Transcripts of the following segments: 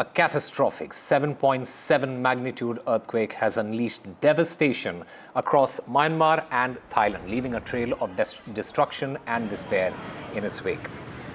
A catastrophic 7.7 magnitude earthquake has unleashed devastation across Myanmar and Thailand, leaving a trail of destruction and despair in its wake.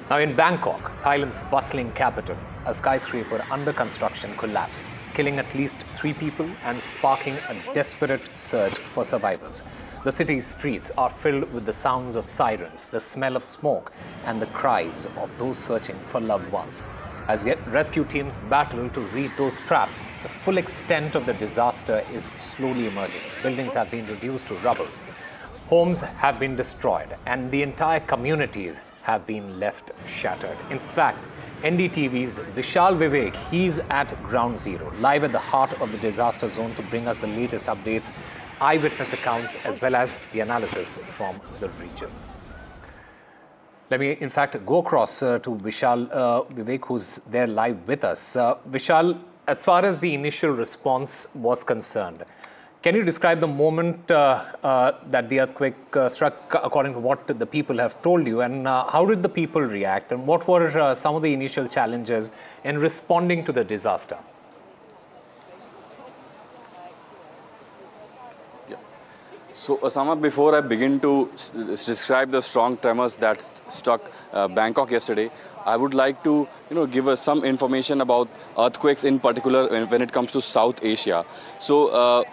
Now in Bangkok, Thailand's bustling capital, a skyscraper under construction collapsed, killing at least 3 people and sparking a desperate search for survivors. The city's streets are filled with the sounds of sirens, the smell of smoke, and the cries of those searching for loved ones. As rescue teams battle to reach those trapped, the full extent of the disaster is slowly emerging. Buildings have been reduced to rubble. Homes have been destroyed, and the entire communities have been left shattered. In fact, NDTV's Vishal Vivek, he's at ground zero, live at the heart of the disaster zone to bring us the latest updates, eyewitness accounts, as well as the analysis from the region. Let me, in fact, go across to Vishal Vivek, who's there live with us. Vishal, as far as the initial response was concerned, can you describe the moment that the earthquake struck, according to what the people have told you, and how did the people react, and what were some of the initial challenges in responding to the disaster? So, Osama, before I begin to describe the strong tremors that struck Bangkok yesterday, I would like to, give us some information about earthquakes in particular when it comes to South Asia. So,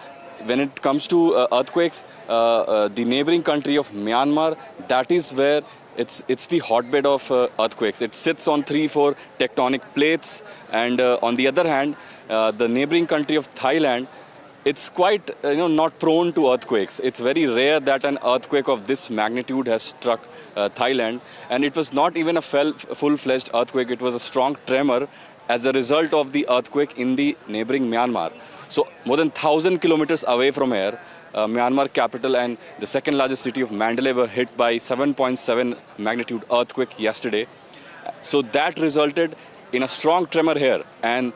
when it comes to earthquakes, the neighboring country of Myanmar, that is where it's the hotbed of earthquakes. It sits on 3-4 tectonic plates, and on the other hand, the neighboring country of Thailand, it's quite, not prone to earthquakes. It's very rare that an earthquake of this magnitude has struck Thailand. And it was not even a full-fledged earthquake. It was a strong tremor as a result of the earthquake in the neighboring Myanmar. So more than 1,000 kilometers away from here, Myanmar capital and the second largest city of Mandalay were hit by 7.7 magnitude earthquake yesterday. So that resulted in a strong tremor here. And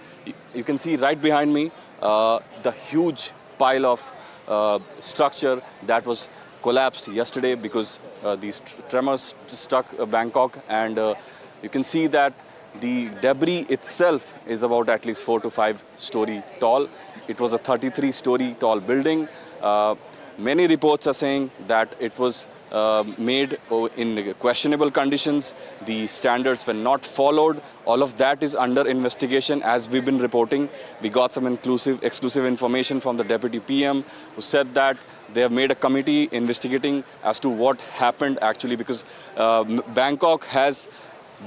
you can see right behind me, the huge pile of structure that was collapsed yesterday because these tremors struck Bangkok, and you can see that the debris itself is about at least 4 to 5 story tall. It was a 33-story tall building. Many reports are saying that it was made in questionable conditions. The standards were not followed. All of that is under investigation as we've been reporting. We got some exclusive information from the Deputy PM who said that they have made a committee investigating as to what happened actually, because Bangkok has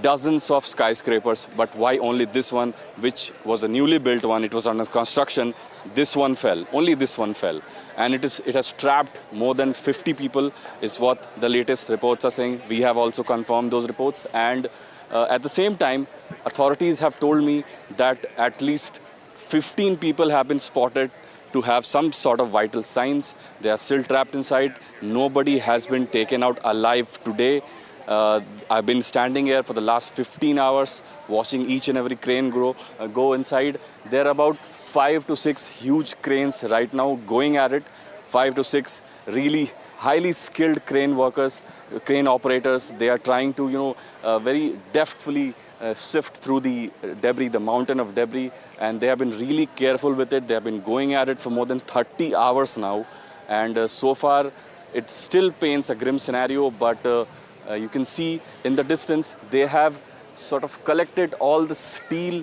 dozens of skyscrapers, but why only this one, which was a newly built one, it was under construction, this one fell, only this one fell. And it has trapped more than 50 people is what the latest reports are saying. We have also confirmed those reports, and at the same time, authorities have told me that at least 15 people have been spotted to have some sort of vital signs. They are still trapped inside. Nobody has been taken out alive today. I've been standing here for the last 15 hours watching each and every crane go inside. There are about 5 to 6 huge cranes right now going at it. 5 to 6 really highly skilled crane workers, crane operators. They are trying to, very deftly sift through the debris, the mountain of debris, and they have been really careful with it. They have been going at it for more than 30 hours now, and so far it still paints a grim scenario, but you can see in the distance, they have sort of collected all the steel,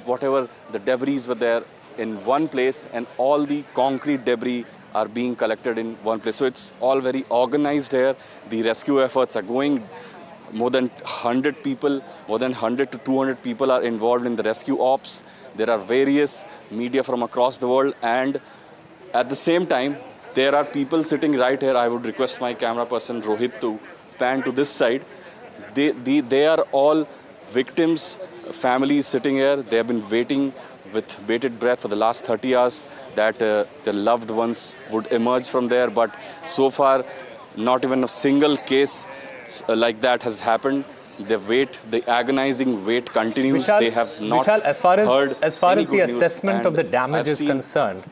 whatever the debris were there in one place, and all the concrete debris are being collected in one place. So it's all very organized here. The rescue efforts are going. More than 100 people, more than 100 to 200 people are involved in the rescue ops. There are various media from across the world, and at the same time, there are people sitting right here. I would request my camera person Rohit to pan to this side. They are all victims, families sitting here. They have been waiting with bated breath for the last 30 hours that their loved ones would emerge from there. But so far, not even a single case like that has happened. The agonizing wait continues. Vishal, they have not Vishal, as far as the assessment of the damage is concerned,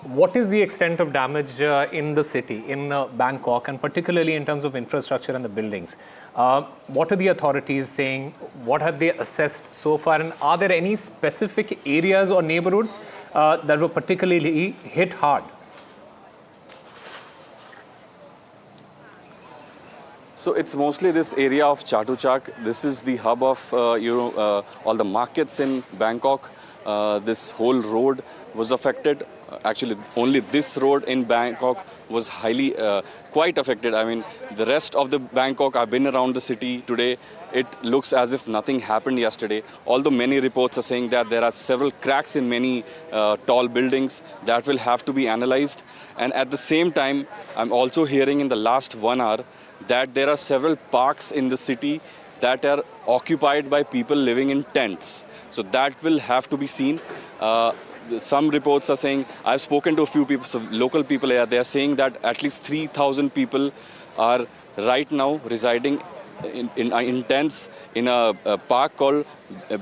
What is the extent of damage in the city, in Bangkok, and particularly in terms of infrastructure and the buildings? What are the authorities saying? What have they assessed so far? And are there any specific areas or neighborhoods that were particularly hit hard? So it's mostly this area of Chatuchak. This is the hub of all the markets in Bangkok. This whole road was affected. Actually, only this road in Bangkok was quite affected. I mean, the rest of the Bangkok, I've been around the city today. It looks as if nothing happened yesterday. Although many reports are saying that there are several cracks in many tall buildings that will have to be analyzed. And at the same time, I'm also hearing in the last 1 hour that there are several parks in the city that are occupied by people living in tents. So that will have to be seen. Some reports are saying, I've spoken to a few people, so local people here, they're saying that at least 3,000 people are right now residing in tents in a park called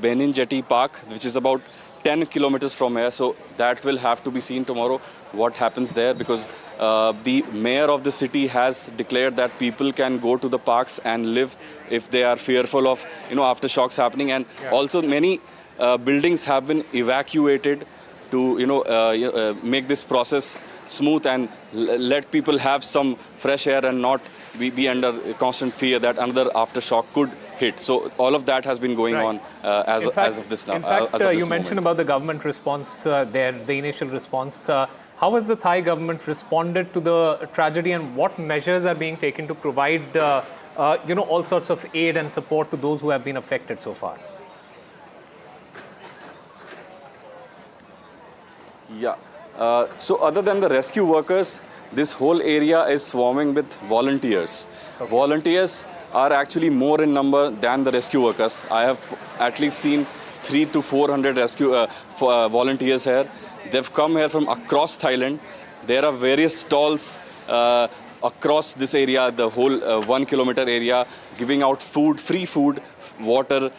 Benin Jetty Park, which is about 10 kilometers from here. So that will have to be seen tomorrow, what happens there, because the mayor of the city has declared that people can go to the parks and live if they are fearful of, aftershocks happening. And also many buildings have been evacuated to, make this process smooth and let people have some fresh air and not be under constant fear that another aftershock could hit. So all of that has been going on as of this now. In fact, you mentioned about the government response there, the initial response. How has the Thai government responded to the tragedy, and what measures are being taken to provide, all sorts of aid and support to those who have been affected so far? Yeah. So other than the rescue workers, this whole area is swarming with volunteers. Okay. Volunteers are actually more in number than the rescue workers. I have at least seen 300 to 400 rescue volunteers here. They've come here from across Thailand. There are various stalls across this area, the whole 1 kilometer area, giving out food, free food, water,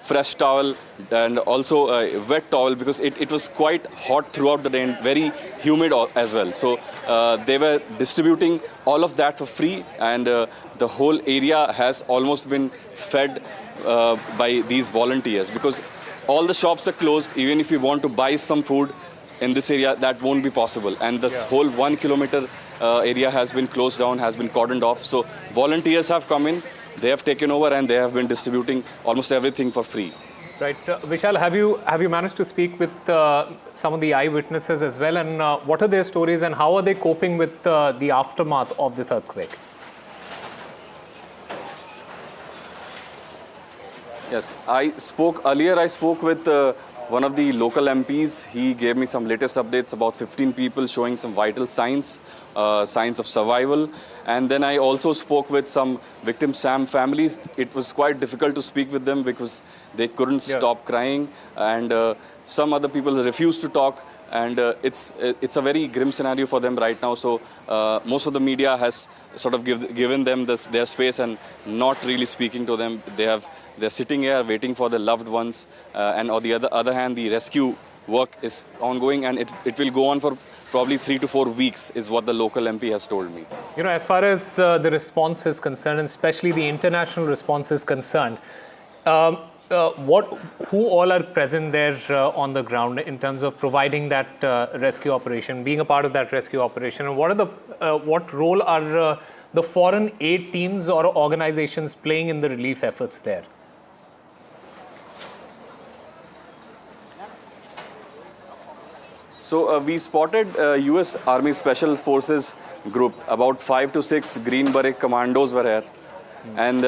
fresh towel, and also a wet towel, because it was quite hot throughout the day and very humid as well. So they were distributing all of that for free, and the whole area has almost been fed by these volunteers, because all the shops are closed. Even if you want to buy some food in this area, that won't be possible. And this whole 1 kilometer area has been closed down, has been cordoned off. So volunteers have come in, they have taken over, and they have been distributing almost everything for free. Right. Vishal, have you managed to speak with some of the eyewitnesses as well? And what are their stories, and how are they coping with the aftermath of this earthquake? Yes, I spoke with one of the local MPs. He gave me some latest updates about 15 people showing some vital signs of survival. And then I also spoke with some victim families. It was quite difficult to speak with them because they couldn't stop crying. And some other people refused to talk. And it's a very grim scenario for them right now. So most of the media has sort of given them their space and not really speaking to them. They're sitting here waiting for their loved ones. And on the other hand, the rescue work is ongoing, and it will go on for probably 3 to 4 weeks, is what the local MP has told me. As far as the response is concerned, and especially the international response is concerned, who all are present there on the ground in terms of providing that rescue operation, being a part of that rescue operation, and what role are the foreign aid teams or organizations playing in the relief efforts there? So we spotted US Army Special Forces group, about 5 to 6 Green Beret commandos were here. And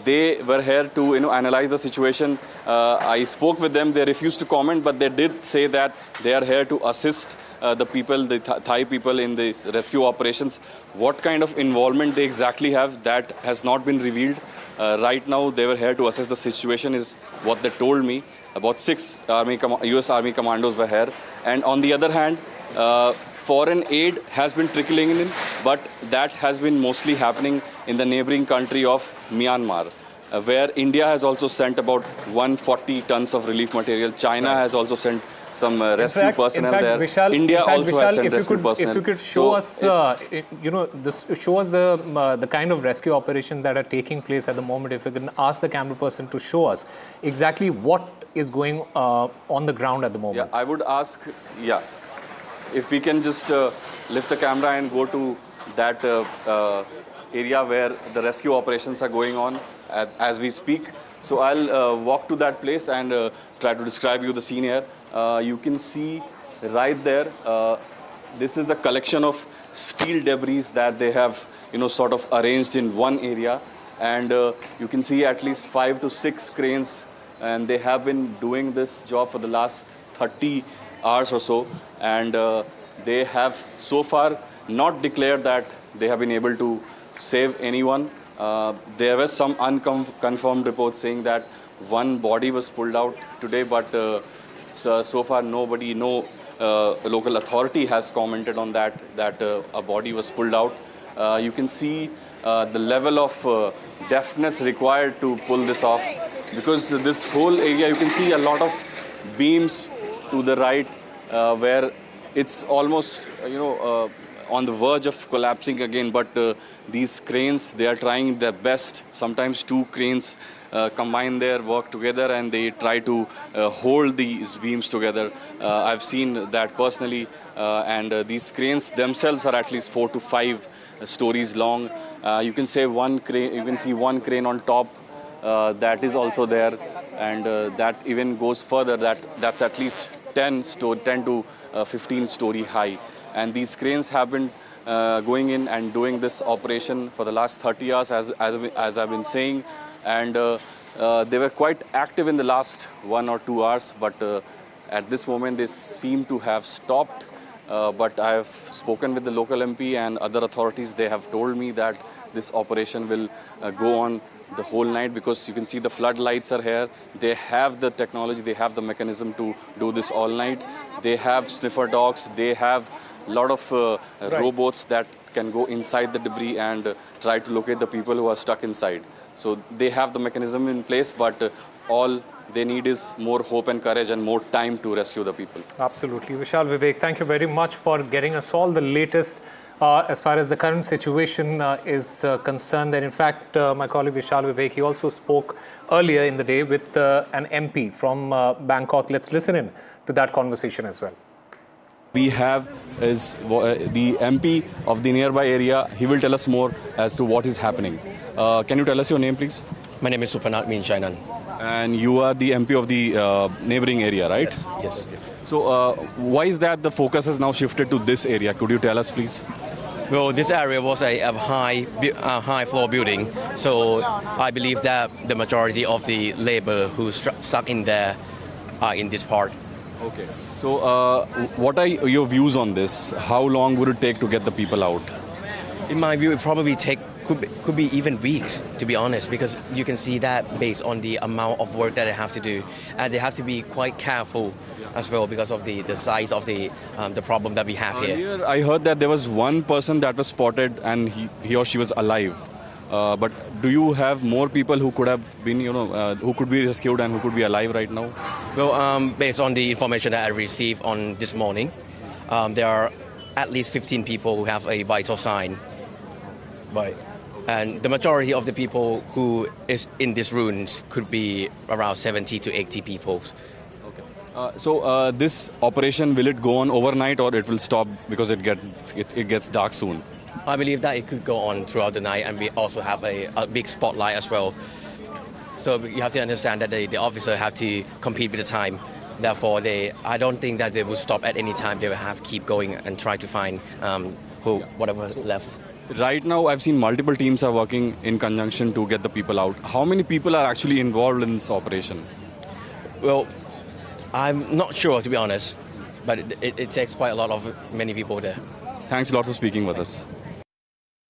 they were here to analyze the situation. I spoke with them. They refused to comment, but they did say that they are here to assist the people, the Thai people in these rescue operations. What kind of involvement they exactly have, that has not been revealed. Right now, they were here to assess the situation, is what they told me. About 6 US Army commandos were here. And on the other hand, foreign aid has been trickling in, but that has been mostly happening in the neighboring country of Myanmar, where India has also sent about 140 tons of relief material. China has also sent some rescue personnel there. Vishal, India also has sent if rescue you personnel. could show us, show us the kind of rescue operations that are taking place at the moment. If you can ask the camera person to show us exactly what is going on the ground at the moment. Yeah, I would ask, if we can just lift the camera and go to that area where the rescue operations are going on as we speak. So I'll walk to that place and try to describe you the scene here. You can see right there, this is a collection of steel debris that they have, sort of arranged in one area. And you can see at least 5 to 6 cranes, and they have been doing this job for the last 30 hours or so. And they have so far not declared that they have been able to save anyone. There was some unconfirmed reports saying that one body was pulled out today, but so far nobody, no local authority has commented on that a body was pulled out. You can see the level of deftness required to pull this off, because this whole area, you can see a lot of beams to the right where it's almost, on the verge of collapsing again, but these cranes, they are trying their best. Sometimes 2 cranes combine their work together and they try to hold these beams together. I've seen that personally, and these cranes themselves are at least 4 to 5 stories long. You can see one crane on top that is also there, and that even goes further. That's at least 10 to 15 story high. And these cranes have been going in and doing this operation for the last 30 hours, as I've been saying. And they were quite active in the last 1 or 2 hours, but at this moment they seem to have stopped. But I have spoken with the local MP and other authorities. They have told me that this operation will go on the whole night, because you can see the floodlights are here. They have the technology, they have the mechanism to do this all night. They have sniffer dogs, they have a lot of robots that can go inside the debris and try to locate the people who are stuck inside. So they have the mechanism in place, but all they need is more hope and courage and more time to rescue the people. Absolutely. Vishal, Vivek, thank you very much for getting us all the latest as far as the current situation is concerned. And in fact, my colleague Vishal Vivek, he also spoke earlier in the day with an MP from Bangkok. Let's listen in to that conversation as well. We have is the MP of the nearby area. He will tell us more as to what is happening. Can you tell us your name, please? My name is Supanat Min Chainan. And you are the MP of the neighboring area, right? Yes. So why is that the focus has now shifted to this area? Could you tell us, please? Well, this area was a high floor building, so I believe that the majority of the labor who's stuck in there are in this part. Okay. So what are your views on this? How long would it take to get the people out? In my view, it probably could be even weeks, to be honest, because you can see that based on the amount of work that they have to do, and they have to be quite careful as well because of the size of the problem that we have here. I heard that there was one person that was spotted and he or she was alive. But do you have more people who could have been, who could be rescued and who could be alive right now? Well, based on the information that I received on this morning, there are at least 15 people who have a vital sign. And the majority of the people who is in these ruins could be around 70 to 80 people. Okay. So this operation, will it go on overnight or it will stop because it gets dark soon? I believe that it could go on throughout the night, and we also have a big spotlight as well. So you have to understand that the officer have to compete with the time. Therefore, I don't think that they will stop at any time. They will have to keep going and try to find whatever left. Right now, I've seen multiple teams are working in conjunction to get the people out. How many people are actually involved in this operation? Well, I'm not sure, to be honest, but it takes quite a lot of many people there. Thanks a lot for speaking with us.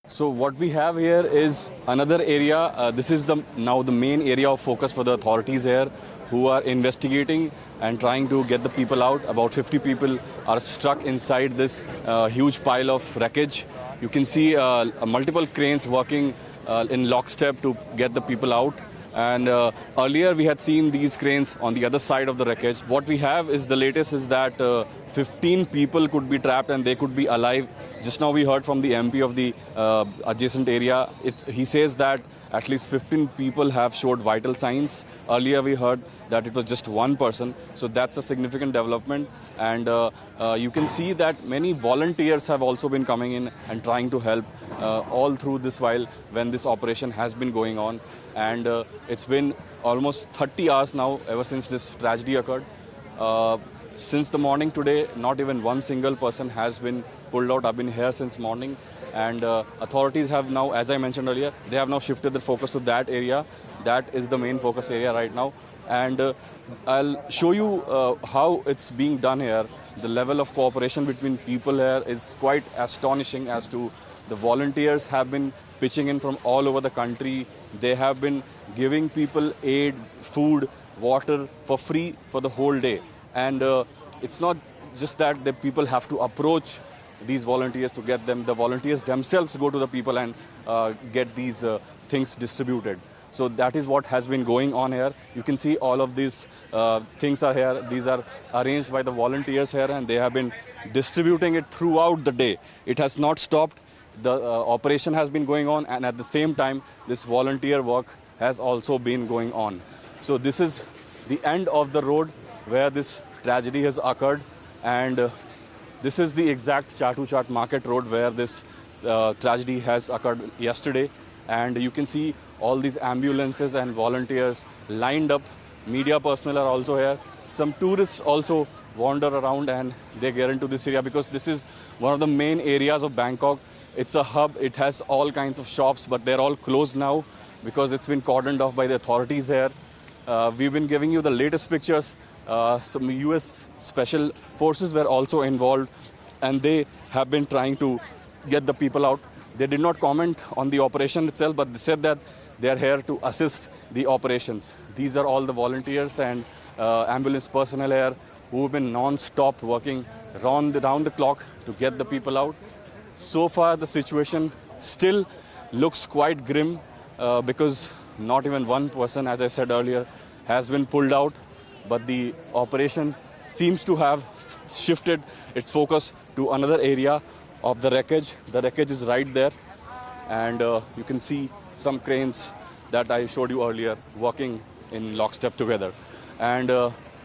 So what we have here is another area. This is now the main area of focus for the authorities here, who are investigating and trying to get the people out. About 50 people are stuck inside this huge pile of wreckage. You can see multiple cranes working in lockstep to get the people out. And earlier we had seen these cranes on the other side of the wreckage. What we have is the latest is that 15 people could be trapped and they could be alive. Just now we heard from the MP of the adjacent area. He says that at least 15 people have showed vital signs. Earlier we heard that it was just one person. So that's a significant development. And you can see that many volunteers have also been coming in and trying to help all through this while when this operation has been going on. And it's been almost 30 hours now ever since this tragedy occurred. Since the morning today, not even one single person has been pulled out. I've been here since morning, and authorities have now, as I mentioned earlier, they have now shifted the focus to that area. That is the main focus area right now. And I'll show you how it's being done here. The level of cooperation between people here is quite astonishing as to the volunteers have been pitching in from all over the country. They have been giving people aid, food, water for free for the whole day. And it's not just that the people have to approach these volunteers to get them. The volunteers themselves go to the people and get these things distributed. So that is what has been going on here. You can see all of these things are here. These are arranged by the volunteers here, and they have been distributing it throughout the day. It has not stopped. The operation has been going on, and at the same time, this volunteer work has also been going on. So this is the end of the road where this tragedy has occurred, and this is the exact Chatu Chat Market Road where this tragedy has occurred yesterday. And you can see all these ambulances and volunteers lined up. Media personnel are also here. Some tourists also wander around and they get into this area because this is one of the main areas of Bangkok. It's a hub. It has all kinds of shops, but they're all closed now because it's been cordoned off by the authorities here. We've been giving you the latest pictures. Some US special forces were also involved, and they have been trying to get the people out. They did not comment on the operation itself, but they said that they are here to assist the operations. These are all the volunteers and ambulance personnel here who have been non-stop working round the clock to get the people out. So far, the situation still looks quite grim because not even one person, as I said earlier, has been pulled out. But the operation seems to have shifted its focus to another area of the wreckage. The wreckage is right there, and you can see some cranes that I showed you earlier working in lockstep together. And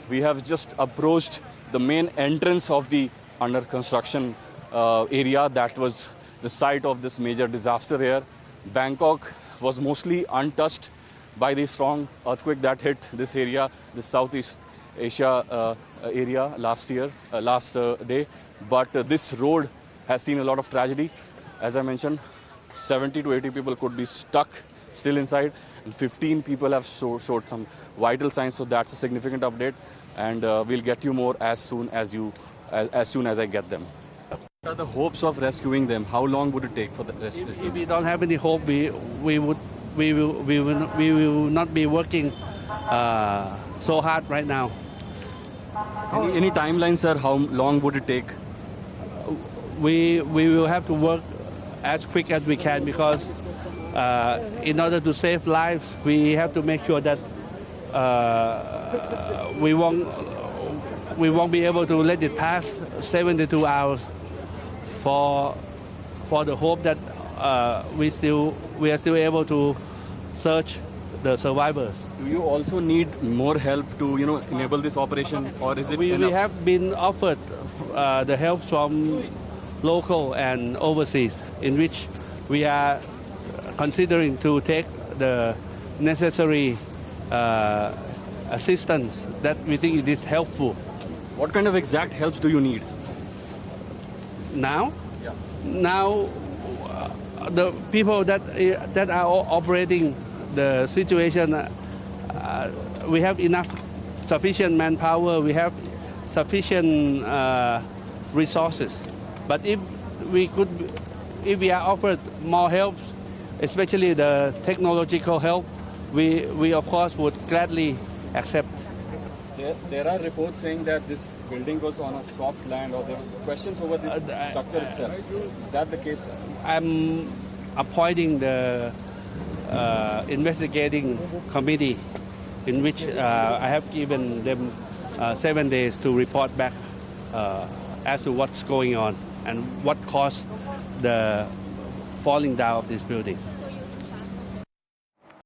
we have just approached the main entrance of the under construction area that was the site of this major disaster here. Bangkok was mostly untouched by the strong earthquake that hit this area, the Southeast Asia area last day. But this road has seen a lot of tragedy. As I mentioned, 70 to 80 people could be stuck still inside, and 15 people have showed some vital signs. So that's a significant update, and we'll get you more as soon as I get them. What are the hopes of rescuing them? How long would it take for the rescue? If we don't have any hope, we will not be working so hard right now. Any timeline, sir? How long would it take? We will have to work as quick as we can because in order to save lives, we have to make sure that we won't be able to let it pass 72 hours for the hope that we are still able to search the survivors. Do you also need more help to enable this operation, or is it we enough? have been offered the help from local and overseas, in which we are considering to take the necessary assistance that we think it is helpful. What kind of exact helps do you need? Now? Yeah. Now, the people that are operating the situation, we have sufficient manpower, we have sufficient resources. But if we are offered more help, especially the technological help, we of course would gladly accept. There are reports saying that this building was on a soft land, or there are questions over this structure itself. Is that the case, sir? I'm appointing the investigating committee in which I have given them 7 days to report back as to what's going on and what caused the falling down of this building.